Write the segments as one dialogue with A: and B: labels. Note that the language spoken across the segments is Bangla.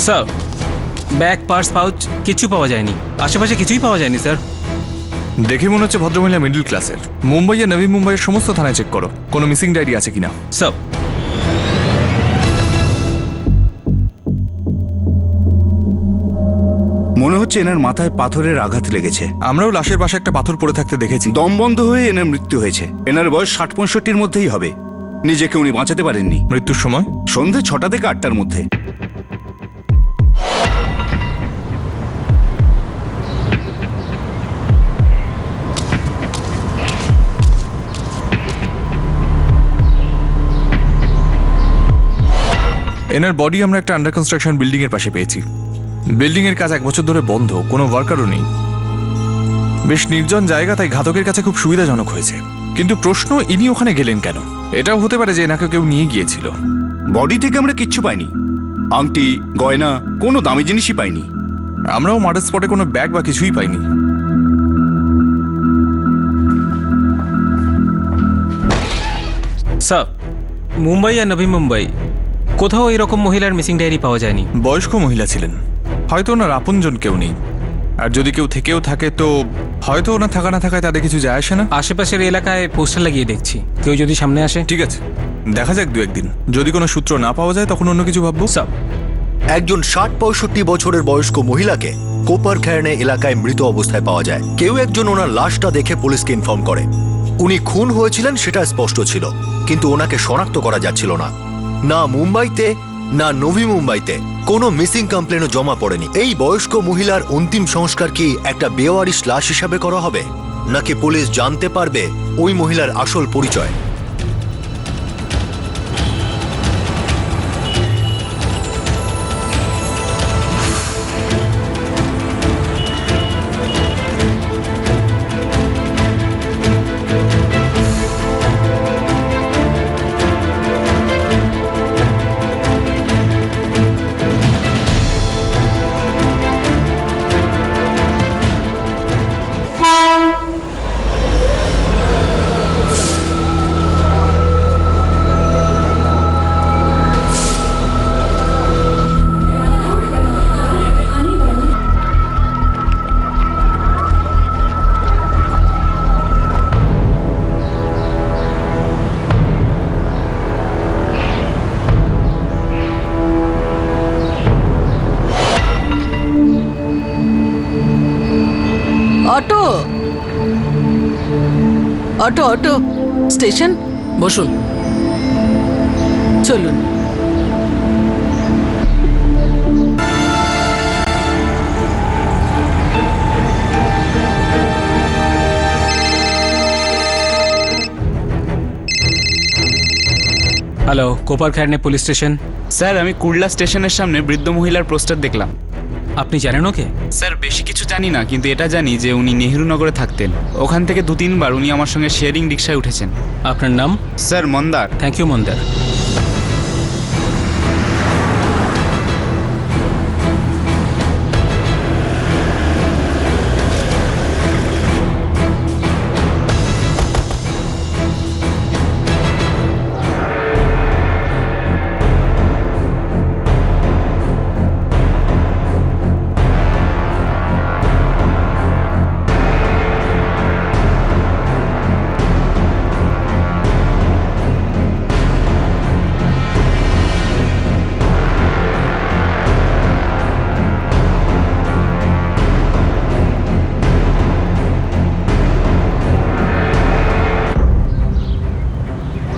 A: স্যার ব্যাগ পার্স পাউচ কিছু পাওয়া যায়নি, আশেপাশে কিছুই পাওয়া যায়নি স্যার।
B: দেখে মনে হচ্ছে ভদ্রমহিলা মিডল ক্লাসের। মুম্বাই আর নবী মুম্বাইয়ের সমস্ত থানায় চেক করো, কোনো মিসিং ডায়েরি আছে কিনা।
A: স্যার
C: মনে হচ্ছে এনার মাথায় পাথরের আঘাত লেগেছে।
B: আমরাও লাশের পাশে একটা পাথর পড়ে থাকতে দেখেছি।
C: দম বন্ধ হয়ে এনার মৃত্যু হয়েছে। এনার বয়স 60-65-র মধ্যেই হবে। নিজেকে উনি বাঁচাতে পারেননি।
B: মৃত্যুর সময়
C: সন্ধে 6টা থেকে 8টার মধ্যে।
B: এনার বডি আমরা একটা আন্ডার কনস্ট্রাকশন বিল্ডিং এর পাশে পেয়েছি। বিল্ডিং এর কাজ 1 বছর ধরে বন্ধ, কোনো ওয়ার্কারও নেই। বেশ নির্জন জায়গা, তাই ঘাতকের কাছে খুব সুবিধাজনক হয়েছে। কিন্তু প্রশ্ন, ইনি ওখানে গেলেন কেন? এটাও হতে পারে যে এনাকে কেউ নিয়ে গিয়েছিল।
C: বডি থেকে আমরা কিচ্ছু পাইনি, আংটি, গয়না, কোনো দামি জিনিসই পাইনি।
B: আমরাও মার্ডার স্পটে কোনো ব্যাগ বা কিছুই পাইনি।
A: স্যার মুম্বাই আর নবী মুম্বাই কোথাও এরকম মহিলার মিসিং ডায়েরি পাওয়া যায়নি।
B: বয়স্ক মহিলা ছিলেন, হয়তো ওনার আপনজন কেউ নেই। আর যদি কেউ থেকেও থাকে তো হয়তো ওনার থাকা না থাকায় তাদের কিছু যায় আসে না।
A: আশেপাশের এলাকায় পোস্টার লাগিয়ে দেখছি, কেউ যদি সামনে আসে।
B: ঠিক আছে, দেখা যাক 2-1 দিন। যদি কোনো সূত্র না পাওয়া যায় তখন অন্য কিছু ভাববো।
A: স্যার
D: একজন 60-65 বছরের বয়স্ক মহিলাকে কোপার খ্যারনে এলাকায় মৃত অবস্থায় পাওয়া যায়। কেউ একজন ওনার লাশটা দেখে পুলিশকে ইনফর্ম করে। উনি খুন হয়েছিলেন সেটা স্পষ্ট ছিল, কিন্তু ওনাকে শনাক্ত করা যাচ্ছিল না। না মুম্বাইতে না নভি মুম্বাইতে কোনো মিসিং কমপ্লেনও জমা পড়েনি। এই বয়স্ক মহিলার অন্তিম সংস্কার কি একটা বেওয়ারিশ লাশ হিসাবে করা হবে, নাকি পুলিশ জানতে পারবে ওই মহিলার আসল পরিচয়?
E: অটো অটো অটো স্টেশন, বসুন, চলুন।
A: Hello, Kopar Khairane police station.
F: Sir আমি কুর্লা স্টেশনের সামনে বৃদ্ধ মহিলার পোস্টার দেখলাম।
A: আপনি জানেন ওকে?
F: স্যার বেশি কিছু জানি না, কিন্তু এটা জানি যে উনি নেহেরু নগরে থাকতেন। ওখান থেকে 2-3 বার উনি আমার সঙ্গে শেয়ারিং রিক্সায় উঠেছেন।
A: আপনার নাম?
F: স্যার মন্দার।
A: থ্যাংক ইউ মন্দার।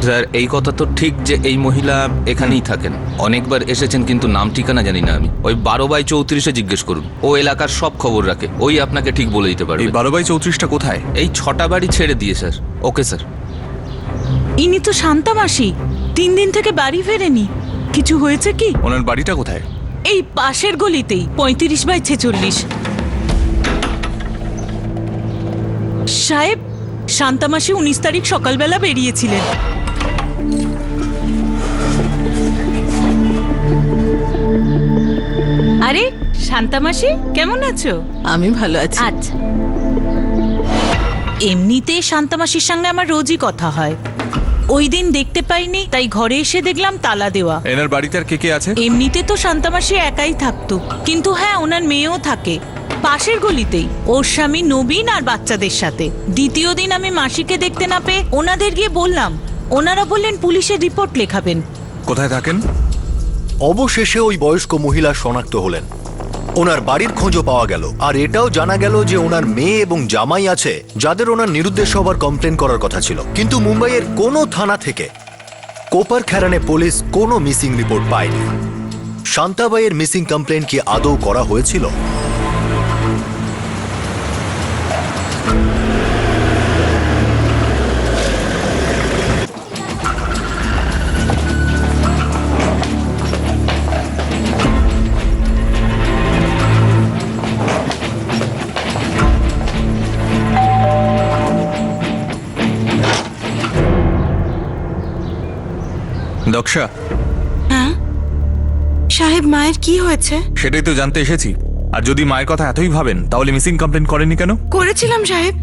G: স্যার এই কথা তো ঠিক যে এই মহিলা এখানেই থাকেন, অনেকবার এসেছেন, কিন্তু নাম ঠিকানা জানি না আমি। ওই 12/34-এ জিজ্ঞেস করুন, ও এলাকার সব খবর রাখে, ওই আপনাকে ঠিক বলে দিতে পারবে।
B: এই 12/34টা কোথায়?
G: এই 6টা বাড়ি ছেড়ে দিয়ে স্যার। Okay sir.
E: ইনি তো শান্তা মাসি, 3 দিন থেকে বাড়ি ফেরেনি। কিছু হয়েছে কি?
B: ওনার বাড়িটা কোথায়?
E: এই পাশের গলিতেই, 35/46। সাহেব, শান্তা মাসি 19 তারিখ সকালবেলা বেরিয়েছিলেন। আরে শান্তা মাসি, কেমন আছো? আমি ভালো আছি। আচ্ছা, এমনিতে শান্তা মাসির সঙ্গে আমার রোজই কথা হয়। ওই দিন দেখতে পাইনি, তাই ঘরে এসে দেখলাম তালা দেওয়া।
B: এনার বাড়িতে আর কে কে আছে?
E: এমনিতে তো শান্তামাসি একাই থাকতো, কিন্তু হ্যাঁ ওনার মেয়েও থাকে পাশের গলিতেই, ওর স্বামী নবীন আর বাচ্চাদের সাথে। দ্বিতীয় দিন আমি মাসিকে দেখতে না পেয়ে ওনাদের গিয়ে বললাম, ওনারা বললেন পুলিশের রিপোর্ট লেখাবেন।
B: কোথায় থাকেন?
D: অবশেষে ওই বয়স্ক মহিলা শনাক্ত হলেন। ওনার বাড়ির খোঁজও পাওয়া গেল, আর এটাও জানা গেল যে ওনার মেয়ে এবং জামাই আছে যাদের ওনার নিরুদ্দেশ হবার কমপ্লেন করার কথা ছিল। কিন্তু মুম্বাইয়ের কোনো থানা থেকে কোপার খেরানে পুলিশ কোনো মিসিং রিপোর্ট পায়নি। শান্তাবাইয়ের মিসিং কমপ্লেন কি আদৌ করা হয়েছিল?
B: দক্ষা,
H: হ্যাঁ সাহেব, মায়ের কি হয়েছে?
B: সেটাই তো জানতে এসেছি। আর যদি মায়ের কথা এতই ভাবেন তাহলে মিসিং কমপ্লেন করেননি কেন?
H: করেছিলাম সাহেব,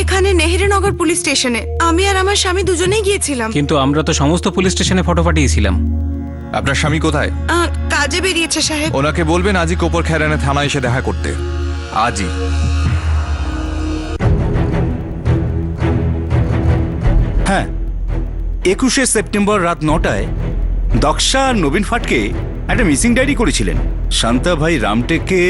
H: এখানে নেহেরুনগর পুলিশ স্টেশনে আমি আর আমার স্বামী দুজনেই গিয়েছিলাম।
A: কিন্তু আমরা তো সমস্ত পুলিশ স্টেশনে ফটো পাঠিয়েছিলাম।
B: আপনার স্বামী কোথায়?
H: কাজে বেরিয়েছে সাহেব।
B: ওনাকে বলবেন আজই কোপার খেরানে থানায় এসে দেখা করতে, আজই।
C: হ্যাঁ, 21শে সেপ্টেম্বর রাত 9টায় দক্ষা আর নবীন ফাটকে একটা মিসিং ডায়েরি করেছিলেন। শান্তা ভাই রামটেককে,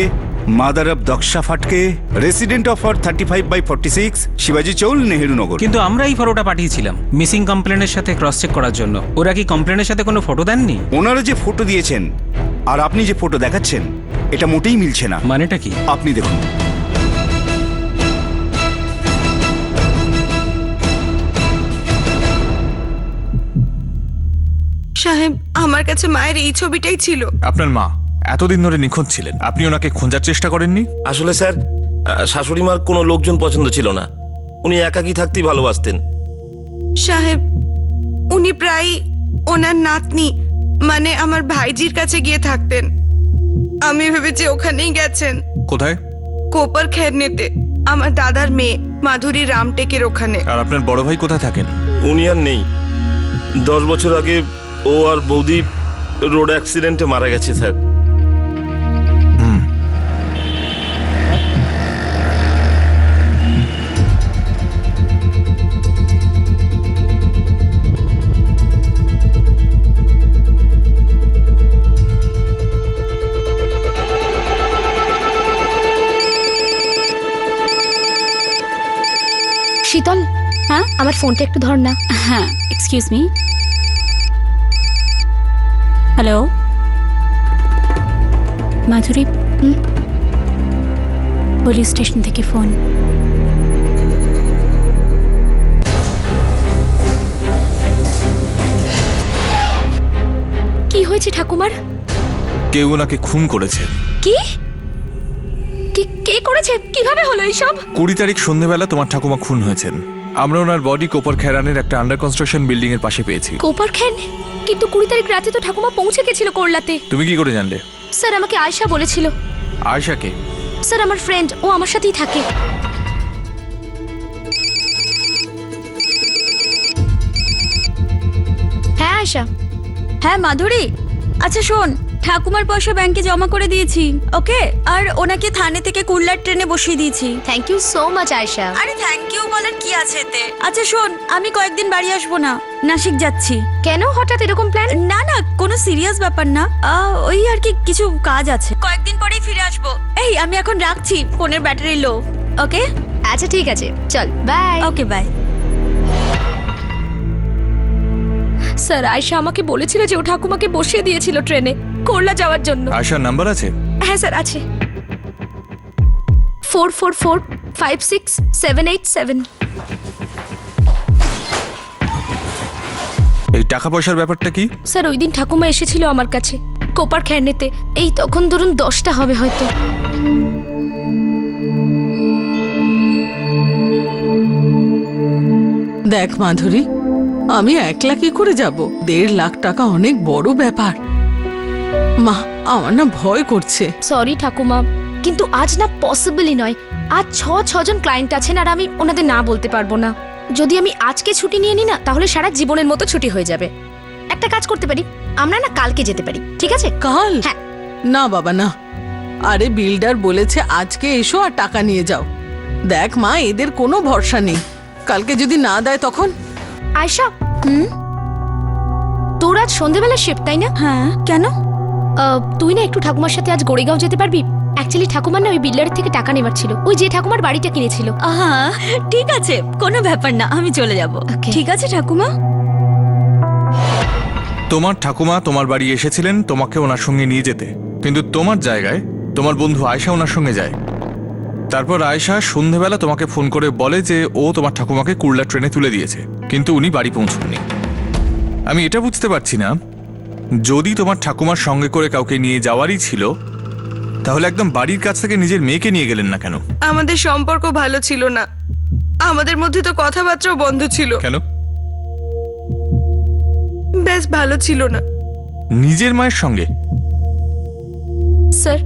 C: mother of Daksha ফাটকে, resident of 35/46, শিবাজি চৌল, নেহেরুনগর।
A: কিন্তু আমরা এই ফটোটা পাঠিয়েছিলাম মিসিং কমপ্লেনের সাথে ক্রস চেক করার জন্য। ওরা কি কমপ্লেনের সাথে কোনো ফটো দেননি?
C: ওনারা যে ফটো দিয়েছেন আর আপনি যে ফটো দেখাচ্ছেন এটা মোটেই মিলছে না।
A: মানেটা কি?
C: আপনি দেখুন।
H: সাহেব, আমার কাছে মায়ের এই ছবিটাই ছিল।
B: আপনার মা এতদিন ধরে নিখোঁজ ছিলেন, আপনি ওনাকে খোঁজার চেষ্টা করেননি?
I: আসলে স্যার, শাশুড়ি মার কোনো লোকজন পছন্দ ছিল না, উনি একাকী থাকতেই ভালোবাসতেন।
H: সাহেব, উনি প্রায় ওনার নাতনি মানে আমার ভাইজির কাছে গিয়ে থাকতেন। আমি ভেবেছি ওখানেই গেছেন।
B: কোথায়?
H: কোপার খেরনেতে, আমার দাদার মেয়ে মাধুরী রামটেকের ওখানে।
B: আর আপনার বড় ভাই কোথায় থাকেন?
I: উনি আর নেই। 10 বছর আগে ও আর বৌদি রোড অ্যাক্সিডেন্টে মারা গেছে স্যার।
J: শীতল, হ্যাঁ আমার ফোনটা একটু ধর না। হ্যাঁ, এক্সকিউজ মি। হ্যালো মাধুরী, পুলিশ স্টেশন থেকে ফোন। কি হয়েছে ঠাকুমার?
B: কেউ ওনাকে খুন করেছে।
J: কি? কে করেছে? কিভাবে হলো এইসব?
B: 20 তারিখ সন্ধ্যেবেলা তোমার ঠাকুমা খুন হয়েছেন। আমরা ওনার বডি কোপার খেরানের একটা আন্ডার কনস্ট্রাকশন বিল্ডিং এর পাশে পেয়েছি।
J: কোপার খেন? কিন্তু 20 তারিখ রাতে তো ঠাকুমা পৌঁছে গেছিল করলাতে।
B: তুমি কি করে জানলে?
J: স্যার, আমাকে আয়শা বলেছিল।
B: আয়শাকে?
J: স্যার, আমার ফ্রেন্ড, ও আমার সাথেই থাকে। হ্যাঁ আয়শা।
K: হ্যাঁ মাধুরী, আচ্ছা শোন, ঠাকুমার পয়সা ব্যাংকে জমা করে দিয়েছি, ওকে? আর ওনাকে থানে থেকে কুল্লার ট্রেনে বসিয়ে দিয়েছি।
J: Thank you so much Ayesha.
K: আরে থ্যাংক ইউ বলার কি আছে এতে? আচ্ছা শোন, আমি কয়েকদিন বাড়ি আসবো না, নাসিক যাচ্ছি।
J: কেন হঠাৎ এরকম প্ল্যান?
K: না না, কোনো সিরিয়াস ব্যাপার না, ওই আর কি কিছু কাজ আছে, কয়েকদিন পরেই ফিরে আসবো। এই আমি এখন রাখছি, ফোনের ব্যাটারি লো। ওকে
J: আচ্ছা ঠিক আছে, চল bye.
K: Okay bye.
J: Sir, Ayesha আমাকে বলেছিল যে ও ঠাকুমাকে বসিয়ে দিয়েছিল ট্রেনে করলা যাওয়ার জন্য।
B: আয়শার নাম্বার আছে?
J: হ্যাঁ স্যার আছে, 44456787।
B: এই টাকা পয়সার ব্যাপারটা কি?
J: স্যার, ওই দিন ঠাকুমা এসেছিল আমার কাছে কোপার খেরনেতে, এই তখন ধরুন 10টা হবে হয়তো।
E: দেখ মাধুরী, আমি একলা কি করে যাব? 1.5 লাখ টাকা অনেক বড় ব্যাপার। মা, আমার না ভয় করছে।
J: সরি ঠাকুমা, কিন্তু আজ না পসিবলই নয়। আজ 6 জন ক্লায়েন্ট আছেন আর আমি ওনাদের না বলতে পারবো না। যদি আমি আজকে ছুটি নিয়ে নিই না তাহলে সারা জীবনের মতো ছুটি হয়ে যাবে। একটা কাজ করতে পারি, আমরা না কালকে যেতে পারি, ঠিক আছে?
L: কাল?
J: হ্যাঁ।
L: না বাবা না, আরে বিল্ডার বলেছে আজকে এসো আর টাকা নিয়ে যাও। দেখ মা, এদের কোনো ভরসা নেই, কালকে যদি না দেয় তখন।
J: আয়শা, তোর আজ সন্ধেবেলা শিফট তাই না?
K: হ্যাঁ, কেন?
J: তুই না একটু ঠাকুমার সাথে আজ গোড়েগাঁও যেতে পারবি? অ্যাকচুয়ালি ঠাকুমার না ওই বিল্ডারের থেকে টাকা নেবার ছিল, ওই যে ঠাকুমার বাড়িটা কিনেছিল।
K: হ্যাঁ, ঠিক আছে, কোনো ব্যাপার না, আমি চলে যাব।
J: Okay.
K: ঠিক আছে ঠাকুমা।
B: তোমার ঠাকুমা তোমার বাড়ি এসেছিলেন তোমাকে ওনার সঙ্গে নিয়ে যেতে, কিন্তু তোমার জায়গায় তোমার বন্ধু আয়েশা ওনার সঙ্গে যায়। তারপর আয়েশা সন্ধেবেলা তোমাকে ফোন করে বলে যে ও তোমার ঠাকুমাকে কুর্লা ট্রেনে তুলে দিয়েছে, কিন্তু উনি বাড়ি পৌঁছননি। আমি এটা বুঝতে পারছি না, যদি তোমার ঠাকুমার সঙ্গে করে কাউকে নিয়ে যাওয়ারই ছিল তাহলে একদম বাড়ির কাছ থেকে নিজের মেয়েকে নিয়ে গেলেন না কেন?
H: আমাদের সম্পর্ক ভালো ছিল না, আমাদের মধ্যে তো কথাবার্তাও বন্ধ ছিল।
B: কেন?
H: বেশ ভালো ছিল না।
B: নিজের মায়ের সঙ্গে?
J: স্যার,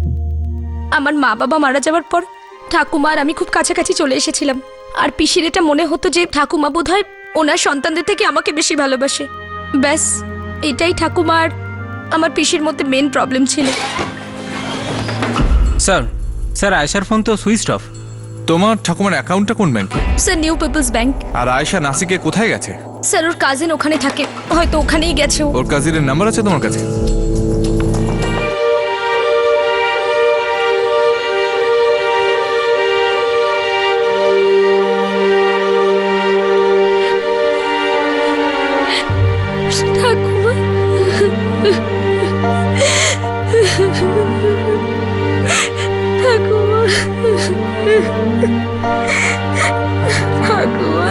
J: আমার মা বাবা মারা যাওয়ার পর ঠাকুমা আর আমি খুব কাছাকাছি চলে এসেছিলাম, আর পিসির এটা মনে হতো যে ঠাকুমা বোধহয় ওনার সন্তানদের থেকে আমাকে বেশি ভালোবাসে। ব্যাস এটাই ঠাকুমা আর আমার পিসির মধ্যে মেন প্রবলেম ছিল।
A: স্যার আয়েশার ফোন তো সুইচ অফ।
B: তোমার ঠাকুমার অ্যাকাউন্টটা কোন ব্যাংকে?
J: Sir, new peoples bank.
B: আর আয়েশা নাসিকে কোথায় গেছে?
J: স্যার, ওর কাজিন ওখানে থাকে, হয়তো ওখানেই গেছে ও।
B: ওর কাজিনের নাম্বার আছে তোমার কাছে?
J: ঠাকুমা, ঠাকুমা, ঠাকুমা।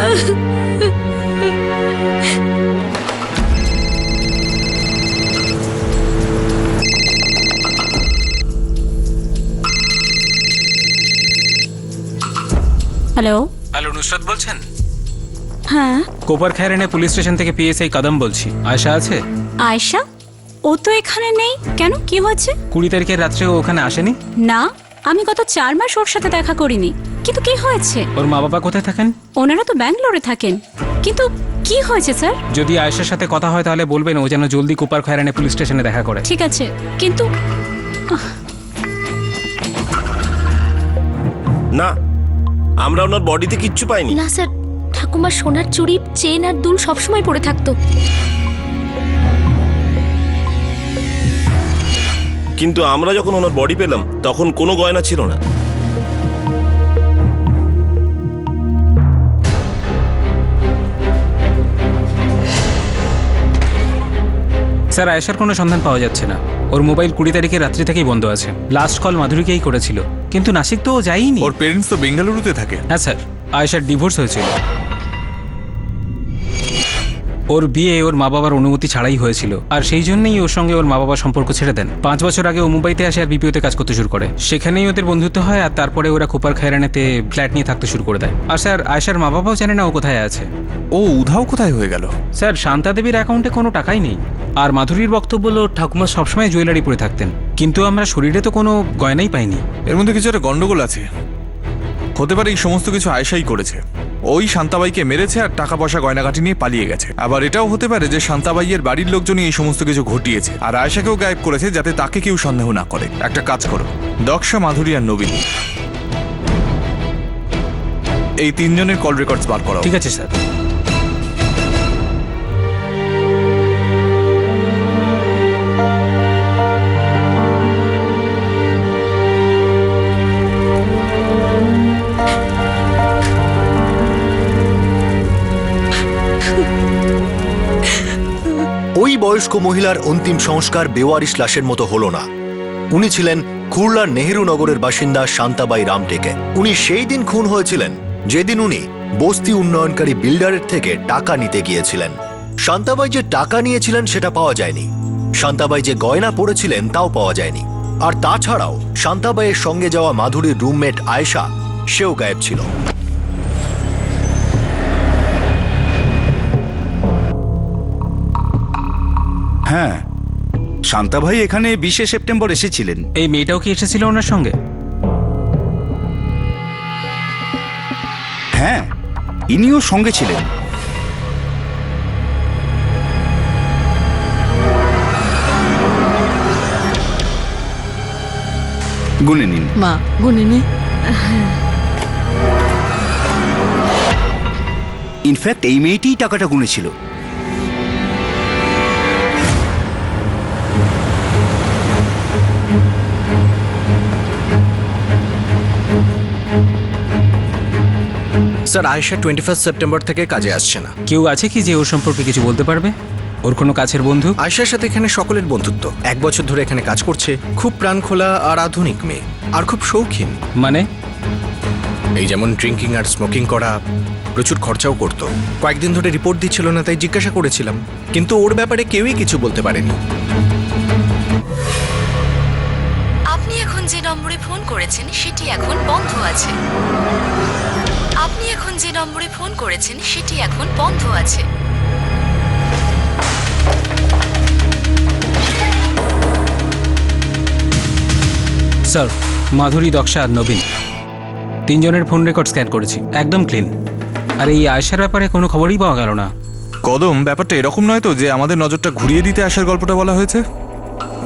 K: হ্যালো।
A: হ্যালো, নুসরাত বলছেন?
K: হ্যাঁ,
A: কোপার খায়রানে পুলিশ স্টেশন থেকে পিএসআই কদম বলছি। আয়েশা আছে?
K: আয়েশা? ও তো এখানে নেই। কেন, কি হয়েছে?
A: 20 তারিখের রাত্রে ও ওখানে আসেনি।
K: না, আমি গত 4 মাস ওর সাথে দেখা করিনি। কিন্তু কি হয়েছে?
A: ওর মা বাবা কোথায় থাকেন?
K: ওনারা তো ব্যাঙ্গালোরে থাকেন। কিন্তু কি হয়েছে স্যার?
A: যদি আয়েশার সাথে কথা হয় তাহলে বলবেন ও যেন জলদি কোপার খায়রানে পুলিশ স্টেশনে দেখা করে।
K: ঠিক আছে, কিন্তু
I: না, আমরা ওনার বডিতে কিচ্ছু পাইনি।
J: না স্যার, ঠাকুমার সোনার চুড়ি, চেন আর দুল সবসময় পরে থাকতো।
I: কিন্তু আমরা যখন ওনার বডি পেলাম তখন কোনো গয়না ছিল না।
A: স্যার আয়েশার কোনো সন্ধান পাওয়া যাচ্ছে না। ওর মোবাইল 20 তারিখের রাত্রি থেকেই বন্ধ আছে। লাস্ট কল মাধুরীকেই করেছিল, কিন্তু নাসিক তো ও যায়নি।
B: ওর পেরেন্টস তো বেঙ্গালুরুতে থাকে।
A: হ্যাঁ স্যার, আয়েশার ডিভোর্স হয়েছিল। ওর বিয়ে ওর মা বাবার অনুমতি ছাড়াই হয়েছিল, আর সেই জন্যই ওর সঙ্গে ওর মা বাবা সম্পর্ক ছেড়ে দেন। 5 বছর আগে ও মুম্বাইতে আসে আর বিপিওতে কাজ করতে শুরু করে। সেখানেই ওদের বন্ধুত্ব হয়, আর তারপরে ওরা কোপার খায়রানেতে ফ্ল্যাট নিয়ে থাকতে শুরু করে দেয়। আর স্যার আয়েশার মা বাবাও জানে না ও কোথায় আছে।
B: ও উধাও কোথায় হয়ে গেল?
A: স্যার শান্তা দেবীর অ্যাকাউন্টে কোনো টাকাই নেই, আর মাধুরীর বক্তব্য হলো ঠাকুমা সবসময় জুয়েলারি পরে থাকতেন, কিন্তু আমরা শরীরে তো কোনো গয়নাই পাইনি।
B: এর মধ্যে কিছু একটা গন্ডগোল আছে। হতে পারে এই সমস্ত কিছু আয়েশাই করেছে। ওই শান্তাবাইকে মেরেছে আর টাকা পয়সা গয়নাগাটি নিয়ে পালিয়ে গেছে। আবার এটাও হতে পারে যে শান্তাবাইয়ের বাড়ির লোকজনই এই সমস্ত কিছু ঘটিয়েছে, আর আয়েশাকেও গায়েব করেছে যাতে তাকে কেউ সন্দেহ না করে। একটা কাজ করো, দক্ষা, মাধুরী আর নবীন, এই 3 জনের কল রেকর্ডস বার করো।
A: ঠিক আছে স্যার।
D: ওই বয়স্ক মহিলার অন্তিম সংস্কার বেওয়ারিশ লাশের মতো হলো না। উনি ছিলেন কুর্লার নেহেরু নগরের বাসিন্দা শান্তাবাই রামটেকে। উনি সেই দিন খুন হয়েছিলেন যেদিন উনি বস্তি উন্নয়নকারী বিল্ডারের থেকে টাকা নিতে গিয়েছিলেন। শান্তাবাই যে টাকা নিয়েছিলেন সেটা পাওয়া যায়নি, শান্তাবাই যে গয়না পরেছিলেন তাও পাওয়া যায়নি। আর তাছাড়াও শান্তাবাইয়ের সঙ্গে যাওয়া মাধুরীর রুমমেট আয়েশা, সেও গায়েব ছিল।
C: হ্যাঁ, শান্তা ভাই এখানে 20শে সেপ্টেম্বর এসেছিলেন।
A: এই মেয়েটাও কি এসেছিল ওনার সঙ্গে?
C: হ্যাঁ, ইনিও সঙ্গে ছিলেন। গুনে নিন।
L: মা গুনে নে।
C: ইনফ্যাক্ট এই মেয়েটিই টাকাটা গুনেছিল।
M: স্যার আয়েশা 21 সেপ্টেম্বর থেকে কাজে আসছে না।
A: কেউ আছে কি যে ওর সম্পর্কে কিছু বলতে পারবে? ওর কোনো কাছের বন্ধু?
M: আয়েশার সাথে এখানে সকলের বন্ধুত্ব, 1 বছর ধরে এখানে কাজ করছে। খুব প্রাণখোলা আর আধুনিক মেয়ে, আর খুব শৌখিন।
A: মানে?
M: এই যেমন ড্রিঙ্কিং আর স্মোকিং করা, প্রচুর খরচাও করতো। কয়েকদিন ধরে রিপোর্ট দিচ্ছিল না, তাই জিজ্ঞাসা করেছিলাম, কিন্তু ওর ব্যাপারে কেউই কিছু বলতে পারেনি।
J: আপনি এখন যে নম্বরে ফোন করেছেন সেটি এখন বন্ধ আছে। আপনি এখন যে নম্বরে ফোন করেছেন সেটি এখন বন্ধ আছে।
A: স্যার, মাধুরী, দক্ষা আর নবীন, 3 জনের ফোন রেকর্ড স্ক্যান করেছি, একদম ক্লিন। আর এই আয়েশার ব্যাপারে কোনো খবরই পাওয়া গেল না।
B: কদম, ব্যাপারটা এরকম নয় তো যে আমাদের নজরটা ঘুরিয়ে দিতে আসার গল্পটা বলা হয়েছে?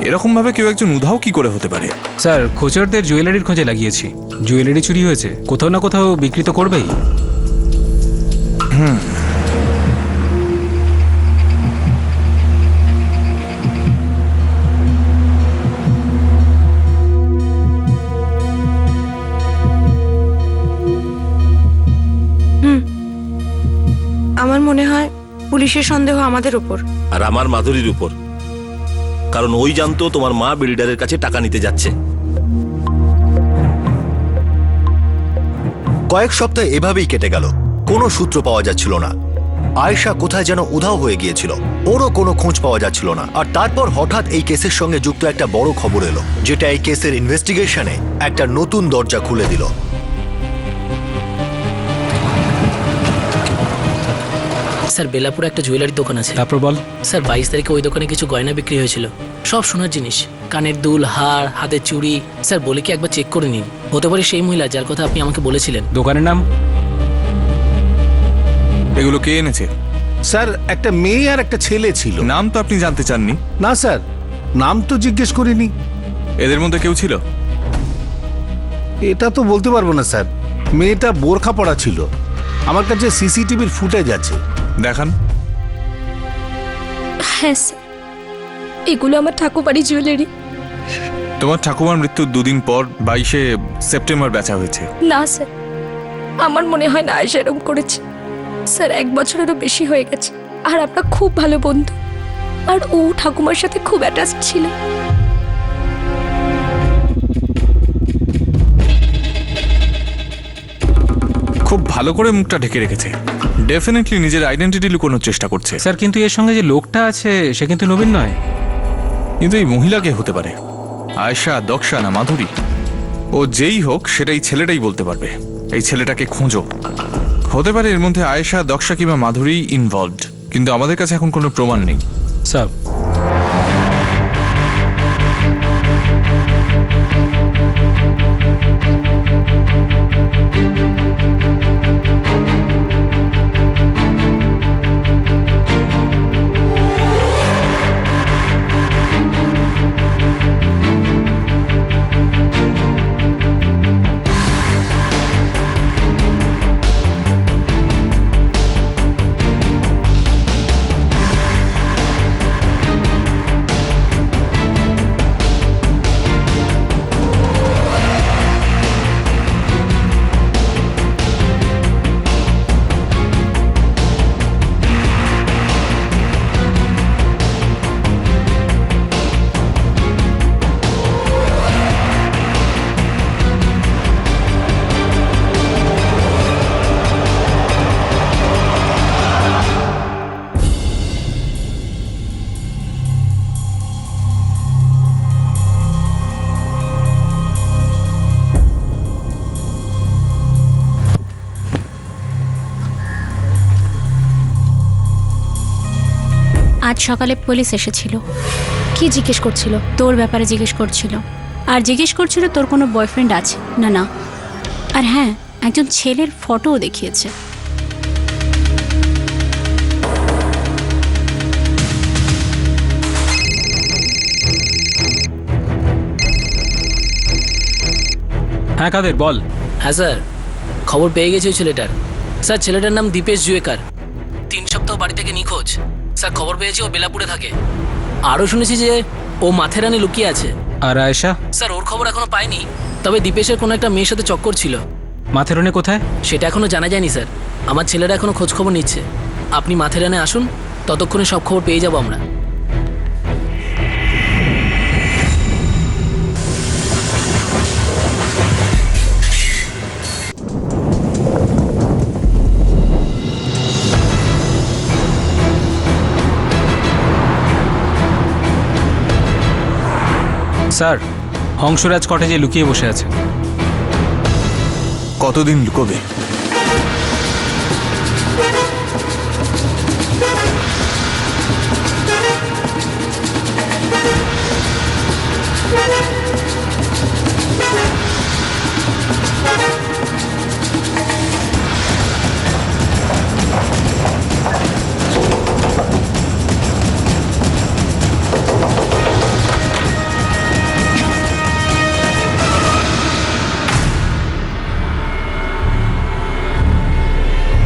B: এরকম ভাবে কেউ একজন উধাও কি করে হতে পারে?
A: স্যার, খোঁজরদের জুয়েলারির খোঁজে লাগিয়েছি। জুয়েলারি চুরি হয়েছে, কোথাও না কোথাও বিক্রি তো করবেই।
H: আমার মনে হয় পুলিশের সন্দেহ আমাদের উপর।
I: আর আমার মাধুরীর উপর, কারণ ওই জানতো তোমার মা বিল্ডারের কাছে টাকা নিতে যাচ্ছে।
D: কয়েক সপ্তাহ এভাবেই কেটে গেল, কোনো সূত্র পাওয়া যাচ্ছিল না। আয়েশা কোথায় যেন উধাও হয়ে গিয়েছিল, ওরও কোনো খোঁজ পাওয়া যাচ্ছিল না। আর তারপর হঠাৎ এই কেসের সঙ্গে যুক্ত একটা বড় খবর এলো, যেটা এই কেসের ইনভেস্টিগেশনে একটা নতুন দরজা খুলে দিল।
N: স্যার, বেলাপুরে একটা জুয়েলারির দোকান আছে।
A: তারপর বল।
N: স্যার, 22 তারিখে ওই দোকানে কিছু গয়না বিক্রি হয়েছিল, সব সোনার জিনিস, কানের দুল, হার, হাতের চুড়ি। স্যার, বলে কি একবার চেক করে নিন, হতে পারে সেই মহিলা যার কথা আপনি আমাকে বলেছিলেন।
A: দোকানের নাম?
B: এগুলো কে এনেছে?
C: স্যার, একটা মেয়ে আর একটা ছেলে ছিল।
B: নাম তো আপনি জানতে চাননি?
C: না স্যার, নাম তো জিজ্ঞেস করিনি।
B: এদের মধ্যে কেউ ছিল?
C: এটা তো বলতে পারবো না স্যার। মেয়েটা বোরখা পরা ছিল। আমার কাছে সিসিটিভির ফুটেজ আছে।
B: দেখান।
J: হ্যাঁ স্যার, এগুলো আমার ঠাকুরবাড়ি জুয়েলারি।
B: তোমার ঠাকুমার মৃত্যুর 2 দিন পর 22শে সেপ্টেম্বর বেচা হয়েছে।
J: না স্যার, আমার মনে হয় না আয়েশা এরকম করেছে। স্যার, 1 বছরেরও বেশি হয়ে গেছে, আর আমরা খুব ভালো বন্ধু, আর ও ঠাকুমার সাথে খুব অ্যাটাচড ছিল।
B: খুব ভালো করে মুখটা ঢেকে রেখেছে, ডেফিনেটলি নিজের আইডেন্টিটি লুকোনোর চেষ্টা করছে।
A: স্যার, কিন্তু এর সঙ্গে যে লোকটা আছে সে কিন্তু নবীন নয়।
B: কিন্তু এই মহিলাকে হতে পারে, আয়েশা, দক্ষা না মাধুরী? ও যেই হোক সেটাই ছেলেটাই বলতে পারবে। এই ছেলেটাকে খোঁজো, হতে পারে এর মধ্যে আয়েশা, দক্ষা কিংবা মাধুরী ইনভলভড, কিন্তু আমাদের কাছে এখন কোনো প্রমাণ নেই।
A: স্যার,
K: আজ সকালে পুলিশ এসেছিল।
J: কি জিজ্ঞেস করছিল?
K: তোর ব্যাপারে জিজ্ঞেস করছিল, আর জিজ্ঞেস করছিল তোর কোনো বয়ফ্রেন্ড আছে না। না, আর হ্যাঁ, একজন ছেলের ফটোও দেখিয়েছে।
A: হ্যাঁ কাদের বল।
N: হ্যাঁ স্যার, খবর পেয়ে গেছে ওই ছেলেটার। স্যার ছেলেটার নাম দীপেশ জুয়েকার, 3 সপ্তাহ বাড়ি থেকে নিখোঁজ। স্যার খবর পেয়েছি ও বেলাপুরে থাকে। আরও শুনেছি যে ও মাথেরানে লুকিয়ে আছে।
A: আর আয়েশা?
N: স্যার ওর খবর এখনো পাইনি, তবে দীপেশের কোনো একটা মেয়ের সাথে চক্কর ছিল।
A: মাথেরনে কোথায়?
N: সেটা এখনো জানা যায়নি স্যার। আমার ছেলেরা এখনো খোঁজ খবর নিচ্ছে। আপনি মাথেরানে আসুন, ততক্ষণে সব খবর পেয়ে যাবো আমরা।
A: স্যার, হংসরাজ কটেজে লুকিয়ে বসে আছে।
B: কতদিন লুকোবে?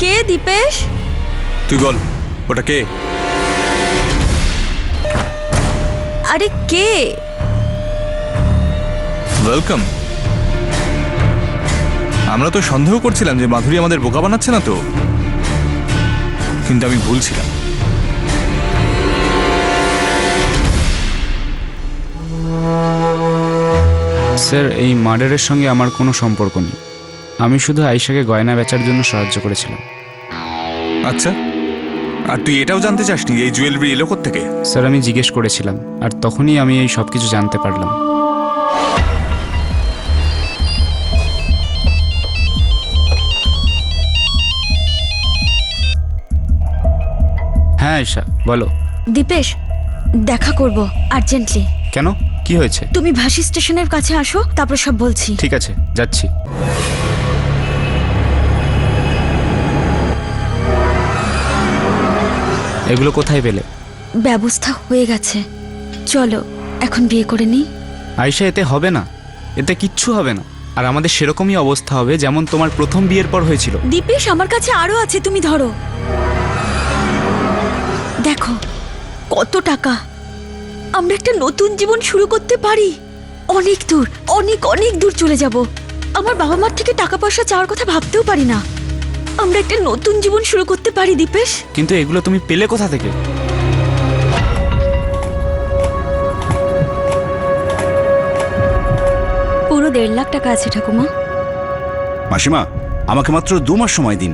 K: কে দীপেশ?
B: তুই বল, ওটা কে?
K: আরে কে?
B: ওয়েলকাম। আমরা তো সন্দেহ করছিলাম যে মাধুরী আমাদের বোকা বানাচ্ছে না তো, কিন্তু আমি ভুল ছিলাম।
F: স্যার এই মার্ডারের সঙ্গে আমার কোনো সম্পর্ক নেই। আমি শুধু আয়েশাকে গয়না বেচার জন্য সাহায্য করেছিলাম।
B: আচ্ছা, আর তুই এটাও জানতে চাসনি এই জুয়েলারি এলো কোত্থেকে?
F: স্যার আমি জিজ্ঞেস করেছিলাম, আর তখনই আমি এই সব কিছু জানতে পারলাম। হ্যাঁ আয়েশা বলো।
K: দীপেশ, দেখা করব আর্জেন্টলি।
F: কেন, কি হয়েছে?
K: তুমি ভাসি স্টেশনের কাছে আসো, তারপর সব বলছি।
F: ঠিক আছে, যাচ্ছি। এগুলো কোথায় পেলে?
K: ব্যবস্থা হয়ে গেছে, চলো এখন বিয়ে করে নিই।
F: আয়েশা এতে হবে না, এতে কিচ্ছু হবে না। আর আমাদের সেরকমই অবস্থা হবে যেমন তোমার প্রথম বিয়ের পর হয়েছিল।
K: দীপেশ, আমার কাছে আরো আছে, তুমি ধরো। দেখো কত টাকা, আমরা একটা নতুন জীবন শুরু করতে পারি। অনেক দূর, অনেক অনেক দূর চলে যাব। আমার বাবা মার থেকে টাকা পয়সা চাওয়ার কথা ভাবতেও পারি না। আমরা একটা নতুন জীবন শুরু করতে পারি দীপেশ।
F: কিন্তু এগুলো তুমি পেলে কোথা থেকে?
K: পুরো 1.5 লাখ টাকা আছে ঠাকুমা।
C: মাসিমা, আমাকে মাত্র 2 মাস সময় দিন,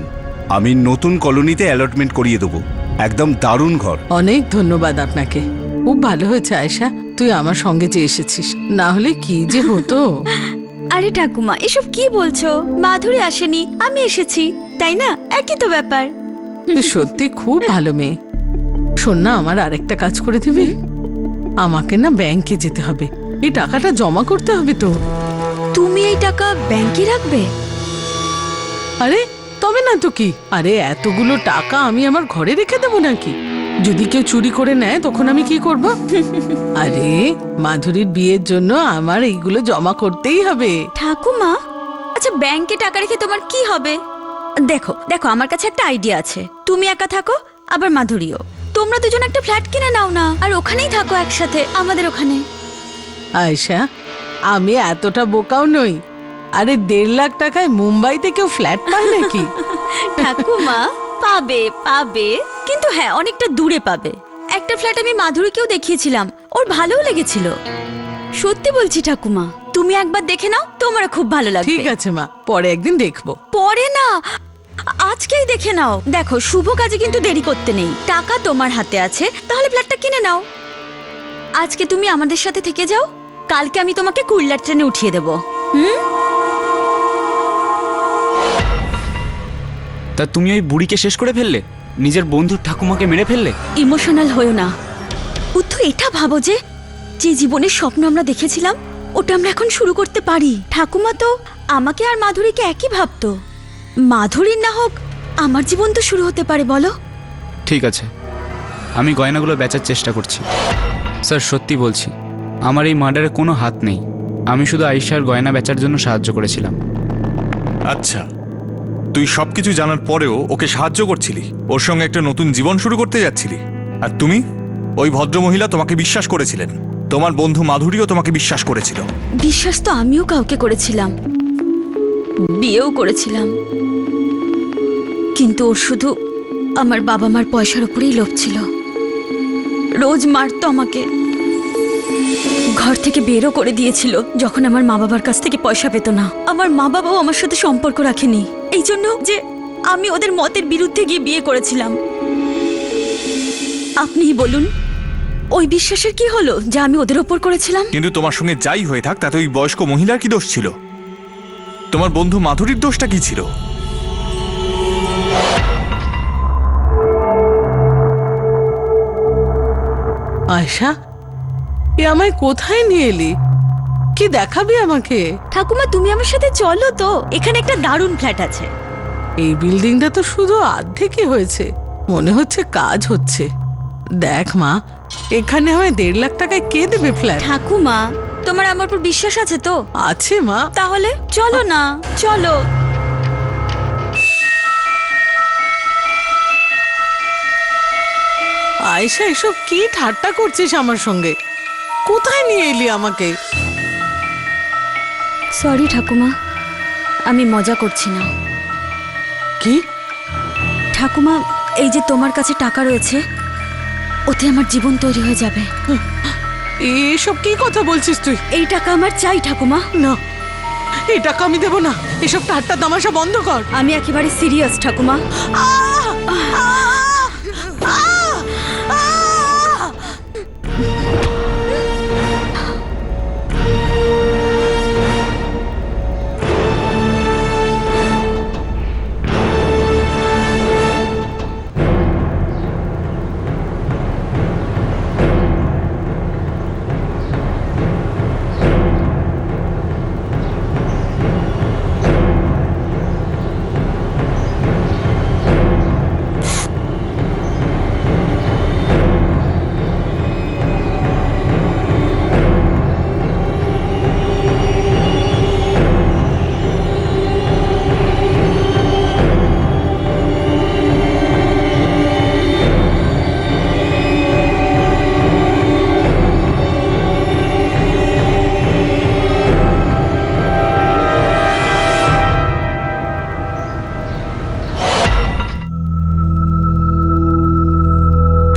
C: আমি নতুন কলোনিতে অ্যালটমেন্ট করিয়ে দেবো। একদম দারুণ ঘর।
L: অনেক ধন্যবাদ আপনাকে, খুব ভালো হয়েছে আয়েশা তুই আমার সঙ্গে যে এসেছিস, না হলে কি যে হতো।
K: আরে ঠাকুমা, এসব কি বলছো? মাধুরী আসেনি, আমি এসেছি, তাই না? একই তো ব্যাপার।
L: তুই সত্যি খুব ভালো মেয়ে। শোন না, আমার আরেকটা কাজ করে দিবি? আমাকে না ব্যাংকে যেতে হবে, এই টাকাটা জমা করতে হবে তো।
K: তুমি এই টাকা ব্যাংকে রাখবে?
L: আরে তবে না তো কি, আরে এতগুলো টাকা আমি আমার ঘরে রেখে দেবো নাকি? যদি কেউ চুরি করে নেয় তখন আমি কি করব? আরে মাধুরীর বিয়ের জন্য আমার এইগুলো জমা করতেই হবে।
K: ঠাকুমা, আচ্ছা ব্যাংকে টাকা রেখে তোমার কি হবে? দেখো দেখো, আমার কাছে একটা আইডিয়া আছে। তুমি একা থাকো, আবার মাধুরীও। তোমরা দুজন একটা ফ্ল্যাট কিনে নাও না, আর ওখানেই থাকো একসাথে, আমাদের ওখানে।
L: আয়েশা, আমি এতটা বোকাও নই। আরে 1.5 লাখ টাকায় মুম্বাইতে কেউ ফ্ল্যাট পায় নাকি?
K: ঠাকুমা, পাবে পাবে, কিন্তু হ্যাঁ অনেকটা দূরে পাবে। একটা ফ্ল্যাট আমি মাধুরীকেও দেখিয়েছিলাম, ওর ভালোও লেগেছিল। সত্যি বলছি ঠাকুমা, তুমি একবার দেখে নাও, তোমার খুব ভালো লাগবে।
L: ঠিক আছে মা, পরে একদিন দেখবো।
K: পরে না, আজকেই দেখে নাও। দেখো, শুভ কাজে কিন্তু দেরি করতে নেই। টাকা তোমার হাতে আছে, তাহলে ফ্ল্যাটটা কিনে নাও। আজকে তুমি আমাদের সাথে থেকে যাও, কালকে আমি তোমাকে কুইলার ট্রেনে উঠিয়ে দেবো।
F: তা তুমি ওই বুড়িকে শেষ করে ফেললে, নিজের বন্ধুর ঠাকুমাকে মেরে ফেললে।
K: ইমোশনাল হয়েও না উদ্ধ, এটা ভাবো যে যে জীবনের স্বপ্ন আমরা দেখেছিলাম ওটা আমরা এখন শুরু করতে পারি। ঠাকুমা তো আমাকে আর মাধুরীকে একই ভাবতো। মাধুরীর না হোক, আমার জীবন তো শুরু হতে পারে, বলো?
F: ঠিক আছে, আমি গয়নাগুলো বেচার চেষ্টা করছি। স্যার সত্যি বলছি, আমার এই মার্ডারে কোনো হাত নেই। আমি শুধু আয়েশার গয়না বেচার জন্য সাহায্য করেছিলাম।
B: আচ্ছা, তুই সবকিছু জানার পরেও ওকে সাহায্য করছিলি, ওর সঙ্গে একটা নতুন জীবন শুরু করতে যাচ্ছিলি। আর তুমি, ওই ভদ্রমহিলা তোমাকে বিশ্বাস করেছিলেন, তোমার বন্ধু মাধুরীও তোমাকে বিশ্বাস করেছিল।
K: বিশ্বাস তো আমিও কাউকে করেছিলাম, বিয়েও করেছিলাম, কিন্তু ওর শুধু আমার বাবা মার পয়সার উপরেই লোভ ছিল। রোজ মারতো আমাকে, ঘর থেকে বেরও করে দিয়েছিল যখন আমার মা বাবার কাছ থেকে পয়সা পেত না। আমার মা বাবাও আমার সাথে সম্পর্ক রাখেনি, এই জন্য যে আমি ওদের মতের বিরুদ্ধে গিয়ে বিয়ে করেছিলাম। আপনিই বলুন, ওই বিশ্বাসের কি হলো যা আমি ওদের ওপর করেছিলাম?
B: কিন্তু তোমার সঙ্গে যাই হয়ে থাক, তাতে ওই বয়স্ক মহিলার কি দোষ ছিল? তোমার বন্ধু মাধুরীর দোষটা কি ছিল?
L: আয়শা, এ আমায় কোথায় নিয়ে এলি? কি দেখাবি আমাকে?
K: ঠাকুমা, তুমি আমার সাথে চলো তো, এখানে একটা দারুণ ফ্ল্যাট আছে।
L: এই বিল্ডিংটা তো শুধু অর্ধেকই হয়েছে, মনে হচ্ছে কাজ হচ্ছে। দেখ মা, এখানে হয় 1.5 লাখ টাকায় কে দেবে ফ্ল্যাট?
K: ঠাকুমা, তোমার আমার উপর বিশ্বাস আছে তো?
L: আছে মা।
K: তাহলে চলো না, চলো।
L: আয়েশা, এসব কি ঠাট্টা করছিস আমার সঙ্গে? কোথায় নিয়ে এলি আমাকে?
K: সরি ঠাকুমা, আমি মজা করছি না।
L: কি?
K: ঠাকুমা, এই যে তোমার কাছে টাকা রয়েছে, ওতে আমার জীবন তৈরি হয়ে যাবে।
L: এসব কি কথা বলছিস তুই?
K: এই টাকা আমার চাই ঠাকুমা।
L: না, এই টাকা আমি দেব না। এসব ঠাট্টা তামাশা বন্ধ কর।
K: আমি একেবারে সিরিয়াস ঠাকুমা।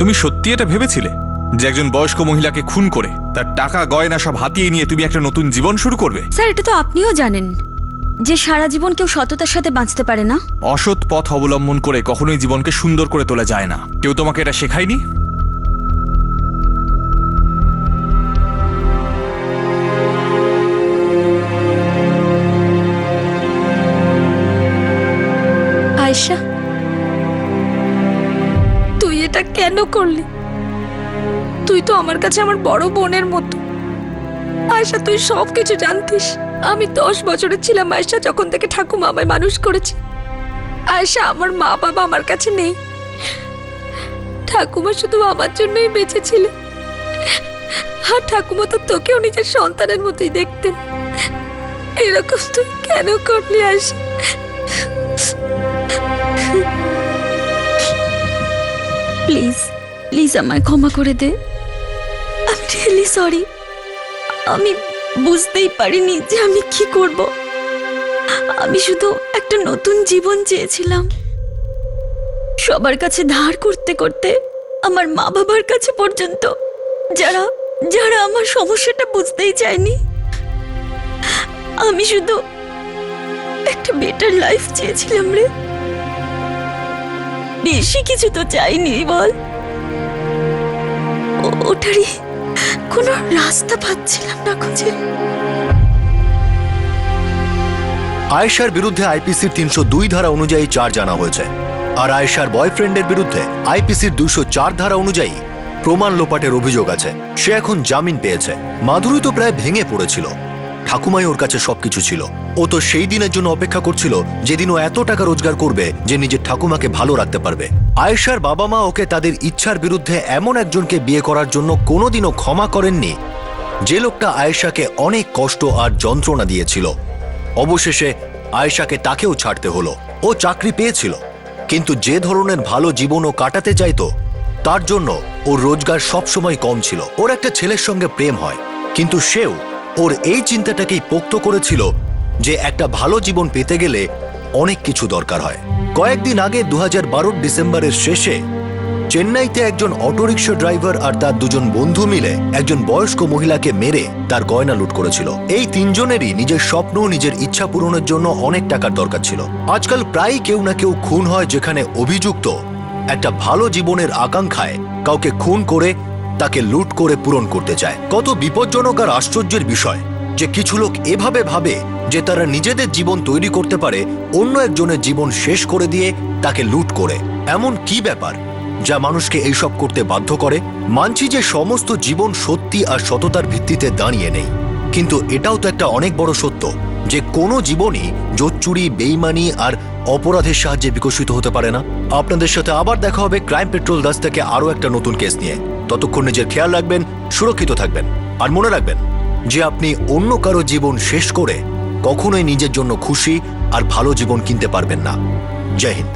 B: তুমি সত্যি এটা ভেবেছিলে যে একজন বয়স্ক মহিলাকে খুন করে তার টাকা গয়না সব হাতিয়ে নিয়ে তুমি একটা নতুন জীবন শুরু করবে?
K: স্যার, এটা তো আপনিও জানেন যে সারা জীবন কেউ সততার সাথে বাঁচতে পারে না।
B: অসৎ পথ অবলম্বন করে কখনোই জীবনকে সুন্দর করে তোলা যায় না। কেউ তোমাকে এটা শেখায়নি?
J: আয়েশা, তুই এটা কেন করলি? তুই তো আমার কাছে আমার বড় বোনের মতো। আয়েশা, তুই সব কিছু জানতিস। আমি 10 বছরের ছিলাম আয়েশা, যখন থেকে ঠাকুমা আমায় মানুষ করেছে। আয়েশা, আমার মা বাবা আমার কাছে নেই। ঠাকুমা শুধু আমার জন্যই বেঁচে ছিল। আর ঠাকুমা তো তোকেও নিজের সন্তানের মতোই দেখতেন। এরকম তুই কেন করলি আয়েশা?
K: প্লিজ, প্লিজ আমায় ক্ষমা করে দে। আমি রিয়েলি সরি। আমি বুঝতেই পারিনি যে আমি কি করব। আমি শুধু একটা নতুন জীবন চেয়েছিলাম। সবার কাছে ধার করতে করতে আমার মা বাবার কাছে পর্যন্ত, যারা যারা আমার সমস্যাটা বুঝতেই চায়নি। আমি শুধু একটা বেটার লাইফ চেয়েছিলাম রে, বেশি কিছু তো চাইনি বল। ওটারই কোনো রাস্তা পাচ্ছিলাম না খুঁজে।
D: আয়েশার বিরুদ্ধে আইপিসির 302 ধারা অনুযায়ী চার্জ আনা হয়েছে, আর আয়েশার বয়ফ্রেন্ডের বিরুদ্ধে আইপিসির 204 ধারা অনুযায়ী প্রমাণ লোপাটের অভিযোগ আছে। সে এখন জামিন পেয়েছে। মাধুরী তো প্রায় ভেঙে পড়েছিল। ঠাকুমাই ওর কাছে সবকিছু ছিল। ও তো সেই দিনের জন্য অপেক্ষা করছিল যেদিন ও এত টাকা রোজগার করবে যে নিজের ঠাকুমাকে ভালো রাখতে পারবে। আয়েশার বাবা মা ওকে তাদের ইচ্ছার বিরুদ্ধে এমন একজনকে বিয়ে করার জন্য কোনোদিনও ক্ষমা করেননি যে লোকটা আয়েশাকে অনেক কষ্ট আর যন্ত্রণা দিয়েছিল, অবশেষে আয়েশাকে তাকেও ছাড়তে হলো। ও চাকরি পেয়েছিল, কিন্তু যে ধরনের ভালো জীবনও কাটাতে চাইতো তার জন্য ওর রোজগার সবসময় কম ছিল। ওর একটা ছেলের সঙ্গে প্রেম হয়, কিন্তু সেও ওর এই চিন্তাটাকেই পোক্ত করেছিল যে একটা ভালো জীবন পেতে গেলে অনেক কিছু দরকার হয়। কয়েকদিন আগে 2012 ডিসেম্বরের শেষে চেন্নাইতে একজন অটোরিকশা ড্রাইভার আর তার দুজন বন্ধু মিলে একজন বয়স্ক মহিলাকে মেরে তার গয়না লুট করেছিল। এই তিনজনেরই নিজের স্বপ্ন, নিজের ইচ্ছা পূরণের জন্য অনেক টাকার দরকার ছিল। আজকাল প্রায় কেউ না কেউ খুন হয় যেখানে অভিযুক্ত একটা ভালো জীবনের আকাঙ্ক্ষায় কাউকে খুন করে তাকে লুট করে পূরণ করতে চায়। কত বিপজ্জনক আর আশ্চর্যের বিষয় যে কিছু লোক এভাবে ভাবে যে তারা নিজেদের জীবন তৈরি করতে পারে অন্য একজনের জীবন শেষ করে দিয়ে তাকে লুট করে। এমন কি ব্যাপার যা মানুষকে এইসব করতে বাধ্য করে? মানছি যে সমস্ত জীবন সত্যি আর সততার ভিত্তিতে দাঁড়িয়ে নেই, কিন্তু এটাও তো একটা অনেক বড় সত্য যে কোনো জীবনই জোচ্চুরি, বেইমানি আর অপরাধের সাহায্যে বিকশিত হতে পারে না। আপনাদের সাথে আবার দেখা হবে ক্রাইম পেট্রোল 10 থেকে আরও একটা নতুন কেস নিয়ে। ততক্ষণ নিজের খেয়াল রাখবেন, সুরক্ষিত থাকবেন, আর মনে রাখবেন যে আপনি অন্য কারো জীবন শেষ করে কখনোই নিজের জন্য খুশি আর ভালো জীবন কিনতে পারবেন না। জয় হিন্দ।